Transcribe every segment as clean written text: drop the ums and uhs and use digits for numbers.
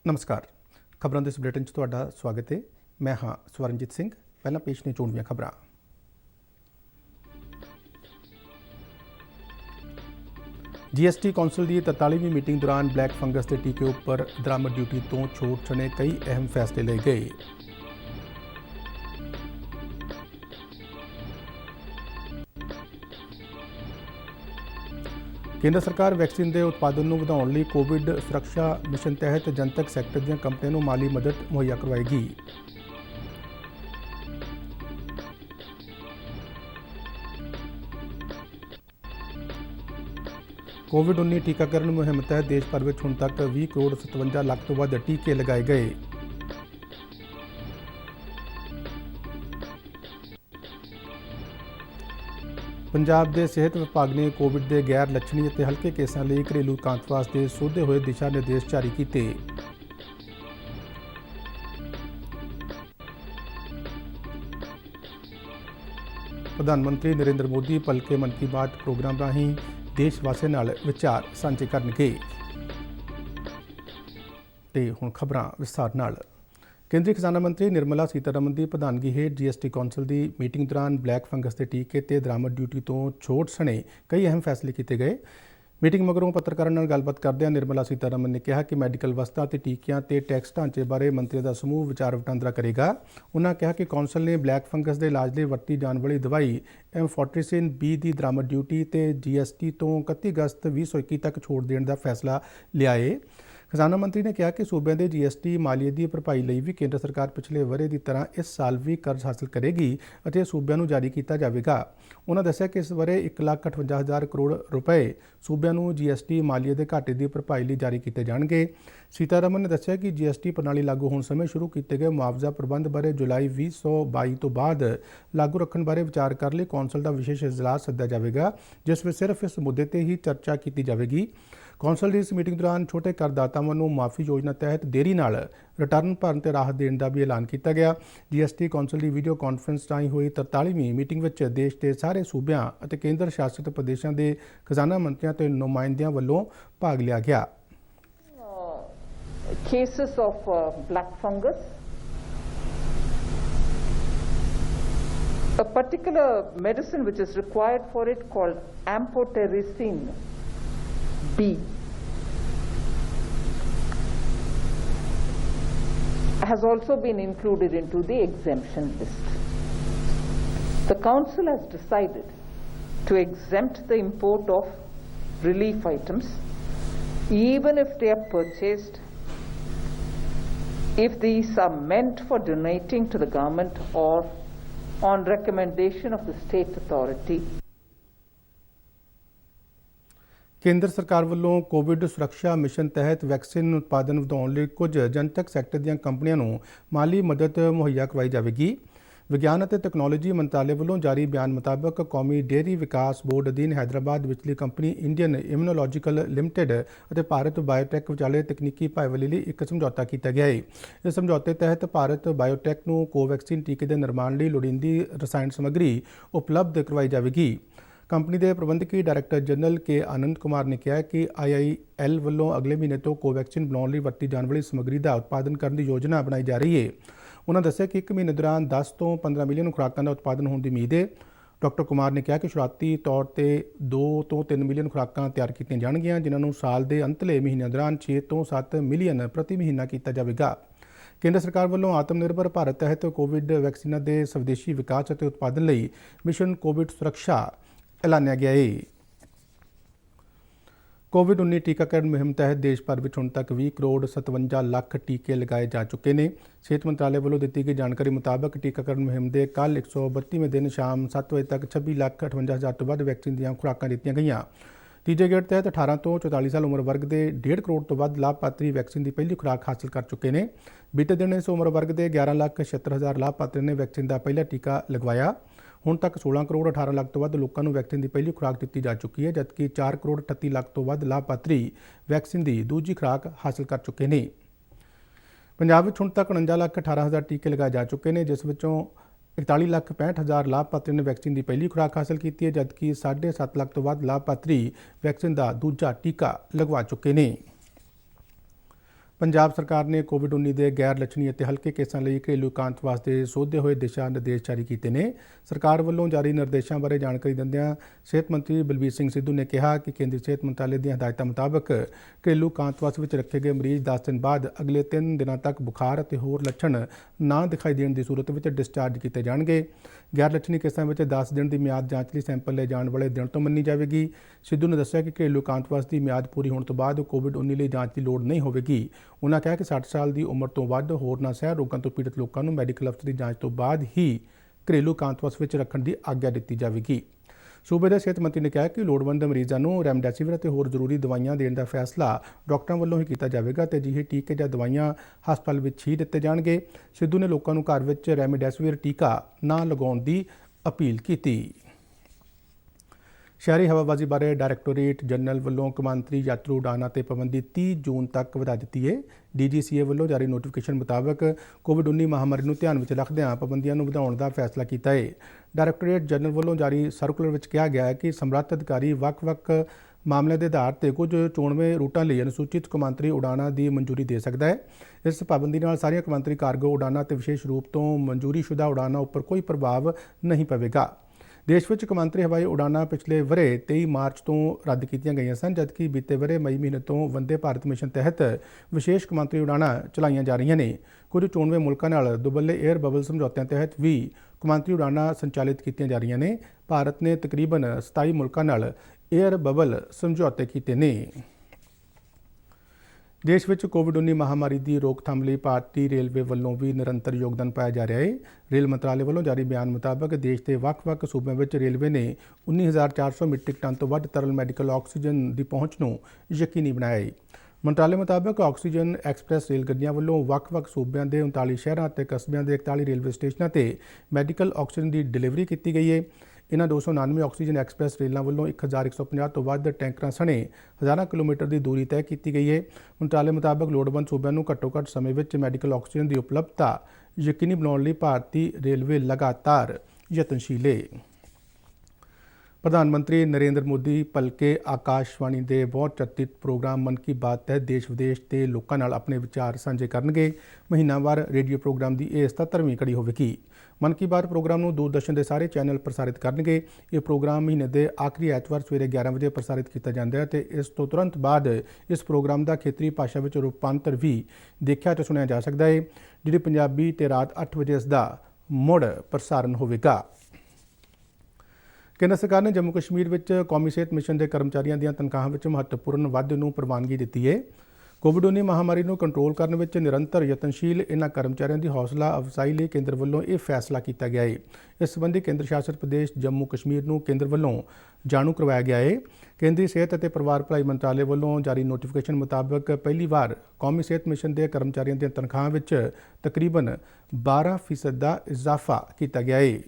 नमस्कार। खबरों के इस बुलेटिन च तुहाडा स्वागत है। मैं हाँ स्वरणजीत सिंह। पहला पेश ने चोणवीं खबरां। GST कौंसल की 43वीं मीटिंग दौरान ब्लैक फंगस के टीके उपर दरामद ड्यूटी तो छूट सने कई अहम फैसले लिए गए। केंद्र सरकार वैक्सीन के उत्पादन को ਵਧਾਉਣ ਲਈ कोविड सुरक्षा मिशन तहत जनतक सैक्टर ਦੀਆਂ कंपनियों को माली मदद मुहैया करवाएगी। कोविड-19 टीकाकरण मुहिम तहत देश भर में ਹੁਣ तक 20 करोड़ 57 ਲੱਖ ਤੋਂ ਵੱਧ टीके लगाए गए। पंजाब के सेहत विभाग ने कोविड के गैर लक्षणी और हल्के केसों लिए घरेलू एकांत वास्ते सोधे हुए दिशा निर्देश जारी किए। प्रधानमंत्री नरेंद्र मोदी भलके मन की बात प्रोग्राम राही देशवासियों नाल विचार साझे करनगे। ते हुण खबरां विस्तार नाल। केंद्रीय खजाना मंत्री निर्मला सीतारमन की प्रधानगी हेठ GST कौंसल की मीटिंग दौरान ब्लैक फंगस के टीके ते दरामद ड्यूटी तो छूट सने कई अहम फैसले किए गए। मीटिंग मगरों पत्रकारों नाल गलबात करदਿਆਂ निर्मला सीतारमन ने कहा कि मैडिकल वस्तां ते टीकियां ते टैक्स ढांचे बारे मंत्रियों का समूह विचार वटांदरा करेगा। उन्होंने कहा कि कौंसल ने ब्लैक फंगस के इलाज लिए वरती जाने वाली दवाई एम्फोटेरिसिन B की दरामद ड्यूटी ते GST तो 31 अगस्त 2021 तक छूट देने का फैसला लिया है। खजाना मंत्री ने कहा कि सूबे के GST मालीए की भरपाई लिए भी केंद्र सरकार पिछले वरे की तरह इस साल भी कर्ज हासिल करेगी और सूबे जारी किया जाएगा। उन्होंने दस्सिया कि इस वरे 1,58,000 करोड़ रुपए सूबे GST मालीए के घाटे की भरपाई लिए जारी किए जाएंगे। सीतारमन ने दस्सिया कि GST प्रणाली लागू होने समय शुरू किए गए मुआवजा प्रबंध बारे जुलाई 2022 तो बाद लागू रखने बारे विचार करने लिए कौंसल का विशेष इजलास सद्या जाएगा, जिस में सिर्फ इस मुद्दे पर ही चर्चा की जाएगी। कौंसल की इस मीटिंग दौरान छोटे करदातावां नूं माफ़ी योजना तहत देरी नाल रिटर्न भरन ते राहत देने का भी ऐलान किया गया। GST कौंसल की वीडियो कॉन्फ्रेंस राही हुई 43वीं मीटिंग में देश के सारे सूबों और केंद्र शासित प्रदेशों के खजाना मंत्रियों ते नुमाइंदियों वालों भाग लिया गया। Cases of black fungus, a particular medicine which is required for it called amphotericin B has also been included into the exemption list. The council has decided to exempt the import of relief items even if they are purchased, if these are meant for donating to the government or on recommendation of the state authority. केंद्र सरकार वालों Covid सुरक्षा mission तहत vaccine उत्पादन ਵਧਾਉਣ ਲਈ कुछ जनतक sector ਦੀਆਂ कंपनियों ਨੂੰ माली मदद मुहैया करवाई जाएगी। विज्ञान और तकनोलॉजी मंत्रालय वालों जारी बयान मुताबक कौमी डेयरी विकास बोर्ड अधीन हैदराबाद विचली कंपनी इंडियन इम्यूनोलॉजिकल लिमिटेड और भारत बायोटेक विचाले तकनीकी भाईवाली लिए एक समझौता किया गया है। इस समझौते तहत भारत बायोटेक को कोवैक्सीन टीके के निर्माण लिए लोड़ींदी रसायन समग्री उपलब्ध करवाई जाएगी। कंपनी के प्रबंधकी डायरैक्टर जनरल के आनंद कुमार ने कहा कि IIL वालों अगले महीने तो कोवैक्सीन बनाने लिए वरती जाने वाली समग्री का उत्पादन करने की योजना बनाई जा रही है। उन्होंने दस्सिया कि एक महीने दौरान 10 तो 15 मिलियन खुराकों का उत्पादन होने की उम्मीद है। डॉक्टर कुमार ने कहा कि शुरुआती तौर पर 2 तो 3 मिलियन खुराकां तैयार की जाएगियां, जिन्होंने साल के अंतले महीनों दौरान 6 तो 7 मिलियन प्रति महीना किया जाएगा। केंद्र सरकार वालों आत्मनिर्भर भारत तहत कोविड वैक्सीनां के स्वदेशी विकास और उत्पादन लिए मिशन कोविड सुरक्षा ऐलानिया गया है। कोविड-19 टीकाकरण मुहिम तहत देश भर में ਹੁਣ तक 20 करोड़ 57 ਲੱਖ टीके लगाए जा चुके हैं। सेहत मंत्रालय वालों दी गई जानकारी मुताबक टीकाकरण मुहिम के कल 132वें दिन शाम 7 बजे तक 26,58,000 तो वध वैक्सीन दी खुराकां दित्तियां गईयां। तीजे गेड़ तहत 18 तो 44 साल उम्र वर्ग के 1.5 करोड़ तो वध लाभपात्री वैक्सीन की पहली खुराक हासिल कर चुके हैं। बीते दिन इस उम्र वर्ग के 11,76,000 लाभपात्रियों ने वैक्सीन का पहला टीका लगवाया। ਹੁਣ तक 16 करोड़ 18 ਲੱਖ तो वध लोगों को वैक्सीन की पहली खुराक दी जा चुकी है, जबकि 4 करोड़ 38 ਲੱਖ तो वध लाभपात्री वैक्सीन की दूजी खुराक हासिल कर चुके हैं। पंजाब में ਹੁਣ तक 49,18,000 टीके लगाए जा चुके हैं, जिस विचों 41,65,000 लाभपात्रियों ने वैक्सीन की पहली खुराक हासिल की है, जबकि 7.5 ਲੱਖ तो वध लाभपात्री वैक्सीन का दूजा टीका लगवा चुके हैं। ਪੰਜਾਬ ਸਰਕਾਰ ਨੇ ਕੋਵਿਡ-19 ਦੇ ਗੈਰ ਲੱਛਣੀ ਅਤੇ ਹਲਕੇ ਕੇਸਾਂ ਲਈ ਘਰੇਲੂ ਇਕਾਂਤ ਵਾਸਤੇ ਸੋਧੇ ਹੋਏ ਦਿਸ਼ਾ ਨਿਰਦੇਸ਼ ਜਾਰੀ ਕੀਤੇ ਨੇ। ਸਰਕਾਰ ਵੱਲੋਂ ਜਾਰੀ ਨਿਰਦੇਸ਼ਾਂ ਬਾਰੇ ਜਾਣਕਾਰੀ ਦਿੰਦਿਆਂ ਸਿਹਤ ਮੰਤਰੀ ਬਲਬੀਰ ਸਿੰਘ ਸਿੱਧੂ ਨੇ ਕਿਹਾ ਕਿ ਕੇਂਦਰੀ ਸਿਹਤ ਮੰਤਰਾਲੇ ਦੀਆਂ ਹਦਾਇਤਾਂ ਮੁਤਾਬਕ ਘਰੇਲੂ ਇਕਾਂਤਵਾਸ ਵਿੱਚ ਰੱਖੇ ਗਏ ਮਰੀਜ਼ 10 ਦਿਨ ਬਾਅਦ ਅਗਲੇ 3 ਦਿਨਾਂ ਤੱਕ ਬੁਖਾਰ ਅਤੇ ਹੋਰ ਲੱਛਣ ਨਾ ਦਿਖਾਈ ਦੇਣ ਦੀ ਸੂਰਤ ਵਿੱਚ ਡਿਸਚਾਰਜ ਕੀਤੇ ਜਾਣਗੇ। ਗੈਰ ਲੱਛਣੀ ਕੇਸਾਂ ਵਿੱਚ 10 ਦਿਨ ਦੀ ਮਿਆਦ ਜਾਂਚ ਲਈ ਸੈਂਪਲ ਲੈ ਜਾਣ ਵਾਲੇ ਦਿਨ ਤੋਂ ਮੰਨੀ ਜਾਵੇਗੀ। ਸਿੱਧੂ ਨੇ ਦੱਸਿਆ ਕਿ ਘਰੇਲੂ ਇਕਾਂਤਵਾਸ ਦੀ ਮਿਆਦ ਪੂਰੀ ਹੋਣ ਤੋਂ ਬਾਅਦ ਕੋਵਿਡ-19 ਲਈ ਜਾਂਚ ਦੀ ਲੋੜ ਨਹੀਂ ਹੋਵੇਗੀ। ਉਨ੍ਹਾਂ ਕਿਹਾ ਕਿ 60 ਸਾਲ ਦੀ ਉਮਰ ਤੋਂ ਵੱਧ ਹੋਰਨਾਂ ਸਹਿ ਰੋਗਾਂ ਤੋਂ ਪੀੜਤ ਲੋਕਾਂ ਨੂੰ ਮੈਡੀਕਲ ਅਫਸਰ ਦੀ ਜਾਂਚ ਤੋਂ ਬਾਅਦ ਹੀ ਘਰੇਲੂ ਇਕਾਂਤਵਾਸ ਵਿੱਚ ਰੱਖਣ ਦੀ ਆਗਿਆ ਦਿੱਤੀ ਜਾਵੇਗੀ। ਸੂਬੇ ਦੇ ਸਿਹਤ ਮੰਤਰੀ ਨੇ ਕਿਹਾ ਕਿ ਲੋੜਵੰਦ ਮਰੀਜ਼ਾਂ ਨੂੰ ਰੈਮਡੈਸਿਵਿਰ ਅਤੇ ਹੋਰ ਜ਼ਰੂਰੀ ਦਵਾਈਆਂ ਦੇਣ ਦਾ ਫੈਸਲਾ ਡਾਕਟਰਾਂ ਵੱਲੋਂ ਹੀ ਕੀਤਾ ਜਾਵੇਗਾ ਤੇ ਅਜਿਹੇ ਟੀਕੇ ਜਾਂ ਦਵਾਈਆਂ ਹਸਪਤਾਲ ਵਿੱਚ ਹੀ ਦਿੱਤੇ ਜਾਣਗੇ। ਸਿੱਧੂ ਨੇ ਲੋਕਾਂ ਨੂੰ ਘਰ ਵਿੱਚ ਰੈਮਡੈਸਿਵਿਰ ਟੀਕਾ ਨਾ ਲਗਾਉਣ ਦੀ ਅਪੀਲ ਕੀਤੀ। ਸ਼ਹਿਰੀ ਹਵਾਬਾਜ਼ੀ ਬਾਰੇ ਡਾਇਰੈਕਟੋਰੇਟ ਜਨਰਲ ਵੱਲੋਂ ਕੌਮਾਂਤਰੀ ਯਾਤਰੂ ਉਡਾਣਾਂ ਤੇ ਪਾਬੰਦੀ 30 ਜੂਨ ਤੱਕ ਵਧਾ ਦਿੱਤੀ ਹੈ। DGCA ਵੱਲੋਂ ਜਾਰੀ ਨੋਟੀਫਿਕੇਸ਼ਨ ਮੁਤਾਬਕ ਕੋਵਿਡ-19 ਮਹਾਮਾਰੀ ਨੂੰ ਧਿਆਨ ਵਿੱਚ ਰੱਖਦਿਆਂ ਪਾਬੰਦੀਆਂ ਨੂੰ ਵਧਾਉਣ ਦਾ ਫੈਸਲਾ ਕੀਤਾ ਹੈ। ਡਾਇਰੈਕਟੋਰੇਟ ਜਨਰਲ ਵੱਲੋਂ ਜਾਰੀ ਸਰਕੂਲਰ ਵਿੱਚ ਕਿਹਾ ਗਿਆ ਹੈ ਕਿ ਸਮਰੱਥ ਅਧਿਕਾਰੀ ਵੱਖ-ਵੱਖ ਮਾਮਲਿਆਂ ਦੇ ਆਧਾਰ ਤੇ ਕੁਝ ਚੋਣਵੇਂ ਰੂਟਾਂ ਲਈ ਅਨੁਸੂਚਿਤ ਕੌਮਾਂਤਰੀ ਉਡਾਣਾਂ ਦੀ ਮਨਜ਼ੂਰੀ ਦੇ ਸਕਦਾ ਹੈ। ਇਸ ਪਾਬੰਦੀ ਨਾਲ ਸਾਰੀਆਂ ਕੌਮਾਂਤਰੀ ਕਾਰਗੋ ਉਡਾਣਾਂ ਤੇ ਵਿਸ਼ੇਸ਼ ਰੂਪ ਤੋਂ ਮਨਜ਼ੂਰੀਸ਼ੁਦਾ ਉਡਾਣਾਂ ਉੱਪਰ ਕੋਈ ਪ੍ਰਭਾਵ ਨਹੀਂ ਪਵੇਗਾ। ਦੇਸ਼ ਵਿੱਚ ਕੌਮਾਂਤਰੀ ਹਵਾਈ ਉਡਾਣਾਂ ਪਿਛਲੇ ਵਰ੍ਹੇ 23 ਮਾਰਚ ਤੋਂ ਰੱਦ ਕੀਤੀਆਂ ਗਈਆਂ ਸਨ, ਜਦਕਿ ਬੀਤੇ ਵਰ੍ਹੇ ਮਈ ਮਹੀਨੇ ਤੋਂ ਵੰਦੇ ਭਾਰਤ ਮਿਸ਼ਨ ਤਹਿਤ ਵਿਸ਼ੇਸ਼ ਕੌਮਾਂਤਰੀ ਉਡਾਣਾਂ ਚਲਾਈਆਂ ਜਾ ਰਹੀਆਂ ਨੇ। ਕੁਝ ਚੋਣਵੇਂ ਮੁਲਕਾਂ ਨਾਲ ਦੁਬੱਲੇ 에ਅਰ ਬਬਲ ਸਮਝੌਤਿਆਂ ਤਹਿਤ ਵੀ ਕੌਮਾਂਤਰੀ ਉਡਾਣਾਂ ਸੰਚਾਲਿਤ ਕੀਤੀਆਂ ਜਾ ਰਹੀਆਂ ਨੇ। ਭਾਰਤ ਨੇ ਤਕਰੀਬਨ 27 ਮੁਲਕਾਂ ਨਾਲ 에ਅਰ ਬਬਲ ਸਮਝੌਤੇ ਕੀਤੇ ਨੇ। ਦੇਸ਼ ਵਿੱਚ ਕੋਵਿਡ-19 ਮਹਾਮਾਰੀ ਦੀ ਰੋਕਥਾਮ ਲਈ ਭਾਰਤੀ ਰੇਲਵੇ ਵੱਲੋਂ ਵੀ ਨਿਰੰਤਰ ਯੋਗਦਾਨ ਪਾਇਆ ਜਾ ਰਿਹਾ ਹੈ। ਰੇਲ ਮੰਤਰਾਲੇ ਵੱਲੋਂ ਜਾਰੀ ਬਿਆਨ ਮੁਤਾਬਕ ਦੇਸ਼ ਦੇ ਵੱਖ-ਵੱਖ ਸੂਬਿਆਂ ਵਿੱਚ ਰੇਲਵੇ ਨੇ 19,400 ਮੀਟ੍ਰਿਕ ਟਨ ਤੋਂ ਵੱਧ ਤਰਲ ਮੈਡੀਕਲ ਆਕਸੀਜਨ ਦੀ ਪਹੁੰਚ ਨੂੰ ਯਕੀਨੀ ਬਣਾਇਆ ਹੈ। ਮੰਤਰਾਲੇ ਮੁਤਾਬਕ ਆਕਸੀਜਨ ਐਕਸਪ੍ਰੈਸ ਰੇਲ ਗੱਡੀਆਂ ਵੱਲੋਂ ਵੱਖ-ਵੱਖ ਸੂਬਿਆਂ ਦੇ 39 ਸ਼ਹਿਰਾਂ ਅਤੇ ਕਸਬਿਆਂ ਦੇ 41 ਰੇਲਵੇ ਸਟੇਸ਼ਨਾਂ ਤੇ ਮੈਡੀਕਲ ਆਕਸੀਜਨ ਦੀ ਡਿਲੀਵਰੀ ਕੀਤੀ ਗਈ ਹੈ। ਇਨ੍ਹਾਂ 299 ਆਕਸੀਜਨ ਐਕਸਪ੍ਰੈਸ ਰੇਲਾਂ ਵੱਲੋਂ 1150 ਤੋਂ ਵੱਧ ਟੈਂਕਰਾਂ ਸਣੇ ਹਜ਼ਾਰਾਂ ਕਿਲੋਮੀਟਰ ਦੀ ਦੂਰੀ ਤੈਅ ਕੀਤੀ ਗਈ ਹੈ। ਮੰਤਰਾਲੇ ਮੁਤਾਬਕ ਲੋੜਵੰਦ ਸੂਬਿਆਂ ਨੂੰ ਘੱਟੋ-ਘੱਟ ਸਮੇਂ ਵਿੱਚ ਮੈਡੀਕਲ ਆਕਸੀਜਨ ਦੀ ਉਪਲਬਧਤਾ ਯਕੀਨੀ ਬਣਾਉਣ ਲਈ ਭਾਰਤੀ ਰੇਲਵੇ ਲਗਾਤਾਰ ਯਤਨਸ਼ੀਲ ਹੈ। ਪ੍ਰਧਾਨ ਮੰਤਰੀ ਨਰਿੰਦਰ ਮੋਦੀ ਭਲਕੇ ਆਕਾਸ਼ਵਾਣੀ ਦੇ ਬਹੁਤ ਚਰਚਿਤ ਪ੍ਰੋਗਰਾਮ ਮਨ ਕੀ ਬਾਤ ਤਹਿਤ ਦੇਸ਼ ਵਿਦੇਸ਼ ਦੇ ਲੋਕਾਂ ਨਾਲ ਆਪਣੇ ਵਿਚਾਰ ਸਾਂਝੇ ਕਰਨਗੇ। ਮਹੀਨਾਵਾਰ ਰੇਡੀਓ ਪ੍ਰੋਗਰਾਮ ਦੀ ਇਹ 77ਵੀਂ ਕੜੀ ਹੋਵੇਗੀ। ਮਨ ਕੀ ਬਾਤ ਪ੍ਰੋਗਰਾਮ ਨੂੰ ਦੂਰਦਰਸ਼ਨ ਦੇ ਸਾਰੇ ਚੈਨਲ ਪ੍ਰਸਾਰਿਤ ਕਰਨਗੇ। ਇਹ ਪ੍ਰੋਗਰਾਮ ਮਹੀਨੇ ਦੇ ਆਖਰੀ ਐਤਵਾਰ ਸਵੇਰੇ 11 ਵਜੇ ਪ੍ਰਸਾਰਿਤ ਕੀਤਾ ਜਾਂਦਾ ਹੈ ਤੇ ਇਸ ਤੋਂ ਤੁਰੰਤ ਬਾਅਦ ਇਸ ਪ੍ਰੋਗਰਾਮ ਦਾ ਖੇਤਰੀ ਭਾਸ਼ਾ ਵਿੱਚ ਰੂਪਾਂਤਰ ਵੀ ਦੇਖਿਆ ਤੇ ਸੁਣਿਆ ਜਾ ਸਕਦਾ ਹੈ। ਜਿਹੜੀ ਪੰਜਾਬੀ ਤੇ ਰਾਤ 8 ਵਜੇ ਇਸ ਦਾ ਮੁੜ ਪ੍ਰਸਾਰਣ ਹੋਵੇਗਾ। ਕੇਂਦਰ ਸਰਕਾਰ ਨੇ ਜੰਮੂ ਕਸ਼ਮੀਰ ਵਿੱਚ ਕੌਮੀ ਸਿਹਤ ਮਿਸ਼ਨ ਦੇ ਕਰਮਚਾਰੀਆਂ ਦੀਆਂ ਤਨਖਾਹਾਂ ਵਿੱਚ ਮਹੱਤਵਪੂਰਨ ਵਾਧੇ ਨੂੰ ਪ੍ਰਵਾਨਗੀ ਦਿੱਤੀ ਹੈ। ਕੋਵਿਡ-19 ਮਹਾਮਾਰੀ ਨੂੰ ਕੰਟਰੋਲ ਕਰਨ ਵਿੱਚ ਨਿਰੰਤਰ ਯਤਨਸ਼ੀਲ ਇਨ੍ਹਾਂ ਕਰਮਚਾਰੀਆਂ ਦੀ ਹੌਸਲਾ ਅਫਜ਼ਾਈ ਲਈ ਕੇਂਦਰ ਵੱਲੋਂ ਇਹ ਫੈਸਲਾ ਕੀਤਾ ਗਿਆ ਹੈ। ਇਸ ਸੰਬੰਧੀ ਕੇਂਦਰ ਸ਼ਾਸਤ ਪ੍ਰਦੇਸ਼ ਜੰਮੂ ਕਸ਼ਮੀਰ ਨੂੰ ਕੇਂਦਰ ਵੱਲੋਂ ਜਾਣੂ ਕਰਵਾਇਆ ਗਿਆ ਹੈ। ਕੇਂਦਰੀ ਸਿਹਤ ਅਤੇ ਪਰਿਵਾਰ ਭਲਾਈ ਮੰਤਰਾਲੇ ਵੱਲੋਂ ਜਾਰੀ ਨੋਟੀਫਿਕੇਸ਼ਨ ਮੁਤਾਬਕ ਪਹਿਲੀ ਵਾਰ ਕੌਮੀ ਸਿਹਤ ਮਿਸ਼ਨ ਦੇ ਕਰਮਚਾਰੀਆਂ ਦੀਆਂ ਤਨਖਾਹਾਂ ਵਿੱਚ ਤਕਰੀਬਨ 12% ਦਾ ਇਜ਼ਾਫਾ ਕੀਤਾ ਗਿਆ ਹੈ।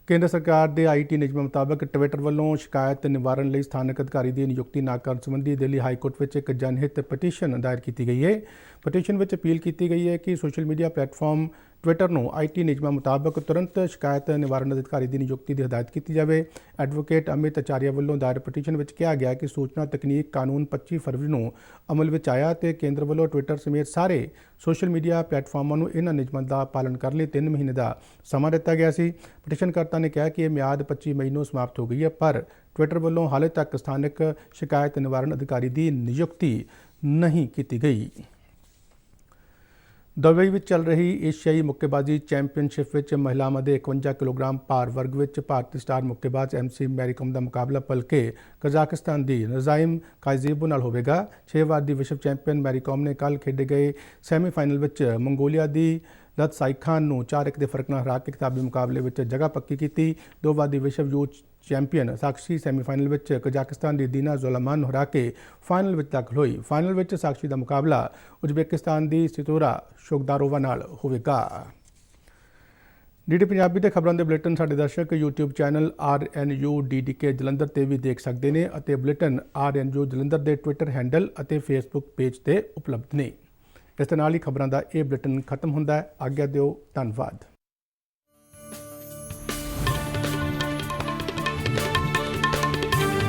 ਕੇਂਦਰ ਸਰਕਾਰ ਦੇ IT ਨਿਯਮਾਂ ਮੁਤਾਬਕ ਟਵਿੱਟਰ ਵੱਲੋਂ ਸ਼ਿਕਾਇਤ ਨਿਵਾਰਨ ਲਈ ਸਥਾਨਕ ਅਧਿਕਾਰੀ ਦੀ ਨਿਯੁਕਤੀ ਨਾ ਕਰਨ ਸੰਬੰਧੀ ਦਿੱਲੀ ਹਾਈ ਕੋਰਟ ਵਿੱਚ ਇੱਕ ਜਨਹਿਤ ਪਟੀਸ਼ਨ ਦਾਇਰ ਕੀਤੀ ਗਈ ਹੈ। ਪਟੀਸ਼ਨ ਵਿੱਚ ਅਪੀਲ ਕੀਤੀ ਗਈ ਹੈ ਕਿ ਸੋਸ਼ਲ ਮੀਡੀਆ ਪਲੇਟਫਾਰਮ ਟਵਿੱਟਰ ਨੂੰ IT ਨਿਯਮਾਂ ਮੁਤਾਬਕ ਤੁਰੰਤ ਸ਼ਿਕਾਇਤ ਨਿਵਾਰਨ ਅਧਿਕਾਰੀ ਦੀ ਨਿਯੁਕਤੀ ਦੀ ਹਦਾਇਤ ਕੀਤੀ ਜਾਵੇ। ਐਡਵੋਕੇਟ ਅਮਿਤ ਆਚਾਰੀਆ ਵੱਲੋਂ ਦਾਇਰ ਪਟੀਸ਼ਨ ਵਿੱਚ ਕਿਹਾ ਗਿਆ ਕਿ ਸੂਚਨਾ ਤਕਨੀਕ ਕਾਨੂੰਨ 25 ਫਰਵਰੀ ਨੂੰ ਅਮਲ ਵਿੱਚ ਆਇਆ ਤੇ ਕੇਂਦਰ ਵੱਲੋਂ ਟਵਿੱਟਰ ਸਮੇਤ ਸਾਰੇ ਸੋਸ਼ਲ ਮੀਡੀਆ ਪਲੇਟਫਾਰਮਾਂ ਨੂੰ ਇਹਨਾਂ ਨਿਯਮਾਂ ਦਾ ਪਾਲਣ ਕਰਨ ਲਈ 3 ਮਹੀਨੇ ਦਾ ਸਮਾਂ ਦਿੱਤਾ ਗਿਆ ਸੀ। ਪਟੀਸ਼ਨਕਰਤਾ ਨੇ ਕਿਹਾ ਕਿ ਇਹ ਮਿਆਦ 25 ਮਈ ਨੂੰ ਸਮਾਪਤ ਹੋ ਗਈ ਹੈ, ਪਰ ਟਵਿੱਟਰ ਵੱਲੋਂ ਹਾਲੇ ਤੱਕ ਸਥਾਨਕ ਸ਼ਿਕਾਇਤ ਨਿਵਾਰਨ ਅਧਿਕਾਰੀ ਦੀ ਨਿਯੁਕਤੀ ਨਹੀਂ ਕੀਤੀ ਗਈ। ਦੁਬਈ ਵਿੱਚ ਚੱਲ ਰਹੀ ਏਸ਼ੀਆਈ ਮੁੱਕੇਬਾਜ਼ੀ ਚੈਂਪੀਅਨਸ਼ਿਪ ਵਿੱਚ ਮਹਿਲਾਵਾਂ ਦੇ 51 ਕਿਲੋਗ੍ਰਾਮ ਭਾਰ ਵਰਗ ਵਿੱਚ ਭਾਰਤੀ ਸਟਾਰ ਮੁੱਕੇਬਾਜ਼ MC ਮੈਰੀਕਾਮ ਦਾ ਮੁਕਾਬਲਾ ਭਲਕੇ ਕਜ਼ਾਕਿਸਤਾਨ ਦੀ ਨਜ਼ਾਇਮ ਕਾਇਜ਼ੇਬੋ ਨਾਲ ਹੋਵੇਗਾ। 6 ਵਾਰ ਦੀ ਵਿਸ਼ਵ ਚੈਂਪੀਅਨ ਮੈਰੀਕਾਮ ਨੇ ਕੱਲ੍ਹ ਖੇਡੇ ਗਏ ਸੈਮੀਫਾਈਨਲ ਵਿੱਚ ਮੰਗੋਲੀਆ ਦੀ ਲਤਸਾਈਖਾਨ ਨੂੰ 4-1 ਦੇ ਫਰਕ ਨਾਲ ਹਰਾ ਕੇ ਖਿਤਾਬੀ ਮੁਕਾਬਲੇ ਵਿੱਚ ਜਗ੍ਹਾ ਪੱਕੀ ਕੀਤੀ। 2 ਵਾਰ ਦੀ ਵਿਸ਼ਵ ਯੂਥ ਚੈਂਪੀਅਨ ਸਾਕਸ਼ੀ ਸੈਮੀਫਾਈਨਲ ਵਿੱਚ ਕਜ਼ਾਕਿਸਤਾਨ ਦੀ ਦੀਨਾ ਜ਼ੋਲਾਮਾਨ ਨੂੰ ਹਰਾ ਕੇ ਫਾਈਨਲ ਵਿੱਚ ਦਾਖਲ ਹੋਈ। ਫਾਈਨਲ ਵਿੱਚ ਸਾਕਸ਼ੀ ਦਾ ਮੁਕਾਬਲਾ ਉਜ਼ਬੇਕਿਸਤਾਨ ਦੀ ਸਿਤੋਰਾ ਸ਼ੋਗਦਾਰੋਵਾ ਨਾਲ ਹੋਵੇਗਾ। DD ਪੰਜਾਬੀ ਦੇ ਖਬਰਾਂ ਦੇ ਬੁਲੇਟਿਨ ਸਾਡੇ ਦਰਸ਼ਕ YouTube channel RNU DDK Jalandhar ਤੇ ਵੀ ਦੇਖ ਸਕਦੇ ਨੇ ਅਤੇ ਬੁਲੇਟਿਨ RNU ਜਲੰਧਰ ਦੇ ਟਵਿੱਟਰ ਹੈਂਡਲ ਅਤੇ ਫੇਸਬੁੱਕ ਪੇਜ ਤੇ ਉਪਲਬਧ ਨੇ। ਇਸ ਦੇ ਨਾਲ ਹੀ ਖਬਰਾਂ ਦਾ ਇਹ ਬੁਲੇਟਿਨ ਖਤਮ ਹੁੰਦਾ ਹੈ। ਆਗਿਆ ਦਿਓ। ਧੰਨਵਾਦ।